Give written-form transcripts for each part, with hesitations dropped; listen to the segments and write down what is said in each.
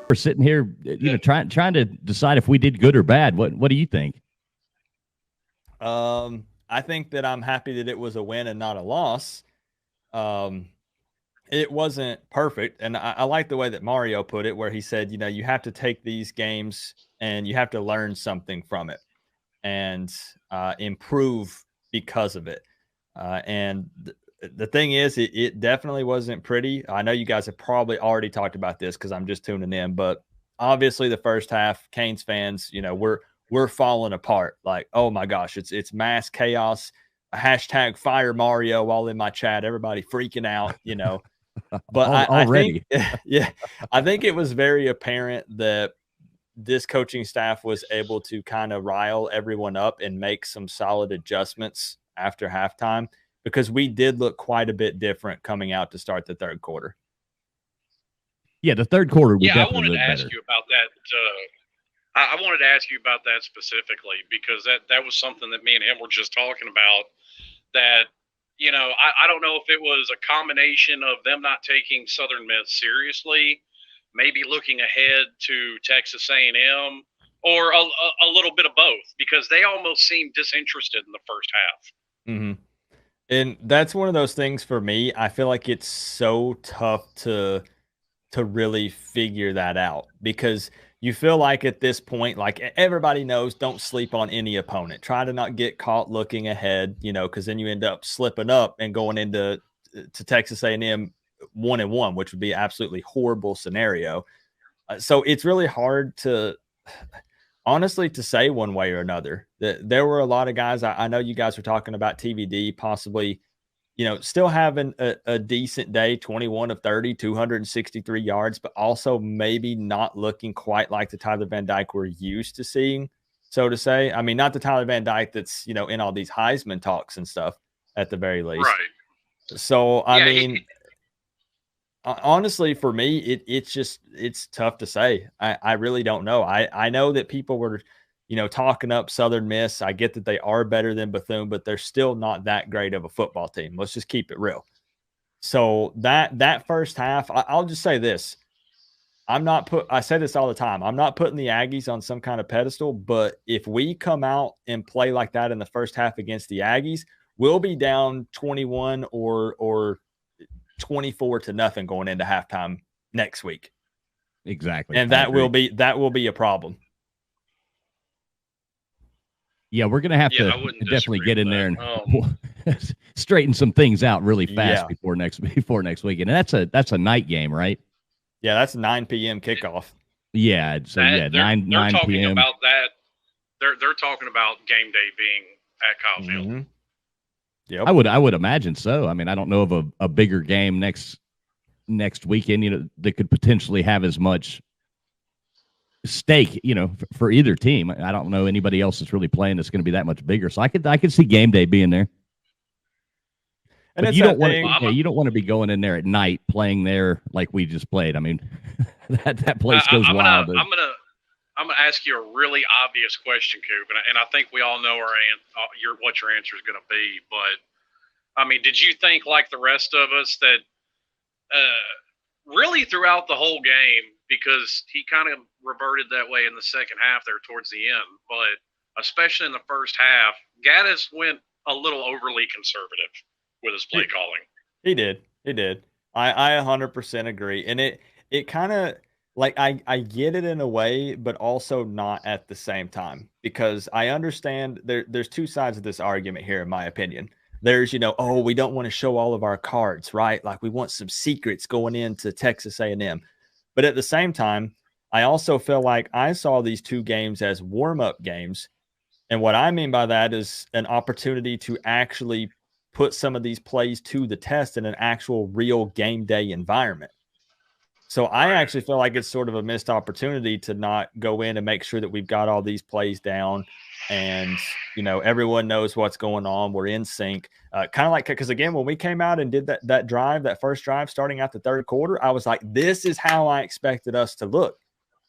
we're sitting here, trying to decide if we did good or bad. What do you think? I think that I'm happy that it was a win and not a loss. It wasn't perfect, and I like the way that Mario put it, where he said, you have to take these games and you have to learn something from it and improve because of it. And the thing is, it definitely wasn't pretty. I know you guys have probably already talked about this because I'm just tuning in, but obviously the first half, Canes fans, we're falling apart. Like, oh my gosh, it's mass chaos. Hashtag fire Mario all in my chat. Everybody freaking out, But I think, yeah, I think it was very apparent that this coaching staff was able to kind of rile everyone up and make some solid adjustments after halftime, because we did look quite a bit different coming out to start the third quarter. Yeah, the third quarter. I wanted to ask you about that. I wanted to ask you about that specifically, because that was something that me and him were just talking about. That, I don't know if it was a combination of them not taking Southern Miss seriously, maybe looking ahead to Texas A&M, or a little bit of both, because they almost seemed disinterested in the first half. Mm-hmm. And that's one of those things for me. I feel like it's so tough to really figure that out, because you feel like at this point, like everybody knows, don't sleep on any opponent. Try to not get caught looking ahead, because then you end up slipping up and going into Texas A&M 1-1, which would be absolutely horrible scenario. So it's really hard to honestly to say one way or another. There were a lot of guys. I know you guys were talking about TVD possibly, still having a decent day, 21 of 30, 263 yards, but also maybe not looking quite like the Tyler Van Dyke we're used to seeing, so to say. I mean, not the Tyler Van Dyke that's, in all these Heisman talks and stuff at the very least. Right. So, I mean, honestly, for me, it's tough to say. I really don't know. I know that people were, talking up Southern Miss. I get that they are better than Bethune, but they're still not that great of a football team. Let's just keep it real. So that first half, I'll just say this. I say this all the time. I'm not putting the Aggies on some kind of pedestal, but if we come out and play like that in the first half against the Aggies, we'll be down 21 or 24-0 going into halftime next week. Exactly. And that will be a problem. Yeah, we're going to have to definitely get in there and straighten some things out really fast before next weekend. And that's a night game, right? Yeah, that's a 9 p.m. kickoff. Yeah, so they're 9 talking p.m. about that. They're talking about game day being at Kyle Field. Mm-hmm. Yep. I would imagine so. I mean, I don't know of a bigger game next weekend, that could potentially have as much stake, for either team. I don't know anybody else that's really playing that's going to be that much bigger. So I could see game day being there. And but you don't want to be going in there at night playing there like we just played. I mean, that place goes wild. I'm gonna ask you a really obvious question, Coop, and I think we all know what your answer is going to be. But I mean, did you think, like the rest of us, that really throughout the whole game, because he kind of reverted that way in the second half there towards the end, but especially in the first half, Gaddis went a little overly conservative with his play calling. He did. I 100% agree. And it kind of, like, I get it in a way, but also not at the same time, because I understand there's two sides of this argument here, in my opinion. There's, we don't want to show all of our cards, right? Like, we want some secrets going into Texas A&M. But at the same time, I also feel like I saw these two games as warm-up games. And what I mean by that is an opportunity to actually put some of these plays to the test in an actual real game day environment. So I actually feel like it's sort of a missed opportunity to not go in and make sure that we've got all these plays down and, everyone knows what's going on. We're in sync. Kind of like, because again, when we came out and did that first drive starting out the third quarter, I was like, this is how I expected us to look.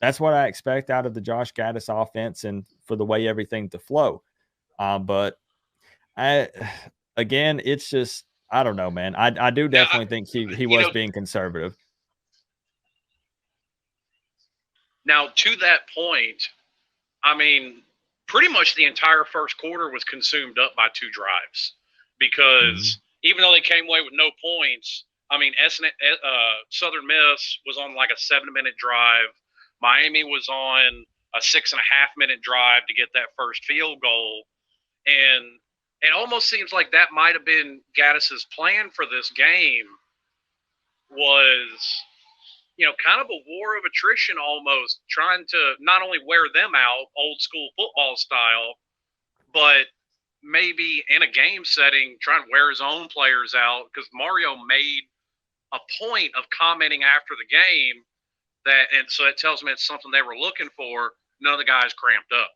That's what I expect out of the Josh Gaddis offense and for the way everything to flow. But again, it's just, I don't know, man. I do definitely think he was being conservative. Now, to that point, I mean, pretty much the entire first quarter was consumed up by 2 drives because even though they came away with no points, I mean, Southern Miss was on like a 7-minute drive. Miami was on a 6.5-minute drive to get that first field goal. And it almost seems like that might have been Gaddis's plan for this game was, kind of a war of attrition almost, trying to not only wear them out, old school football style, but maybe in a game setting, trying to wear his own players out, because Mario made a point of commenting after the game and so it tells me it's something they were looking for. None of the guys cramped up.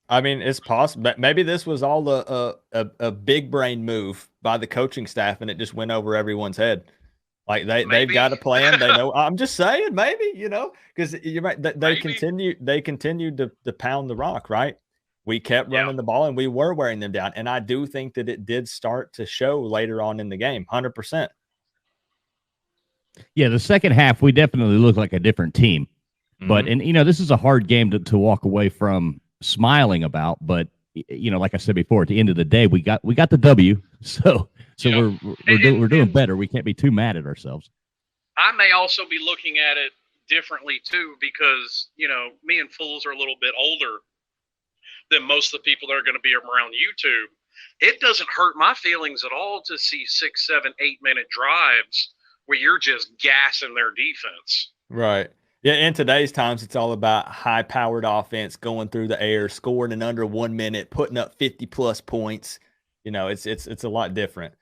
I mean, it's possible, but maybe this was all a big brain move by the coaching staff, and it just went over everyone's head. Like they've got a plan. They know. I'm just saying, maybe, because you're right. They continued to pound the rock, right? We kept running the ball, and we were wearing them down. And I do think that it did start to show later on in the game, 100%. Yeah, the second half, we definitely looked like a different team. But, and this is a hard game to walk away from smiling about. But, like I said before, at the end of the day, we got the W. So we're doing better. We can't be too mad at ourselves. I may also be looking at it differently too, because me and Fools are a little bit older than most of the people that are going to be around YouTube. It doesn't hurt my feelings at all to see 6, 7, 8-minute drives where you're just gassing their defense. Right. Yeah, in today's times, it's all about high-powered offense, going through the air, scoring in under 1 minute, putting up 50-plus points. It's a lot different.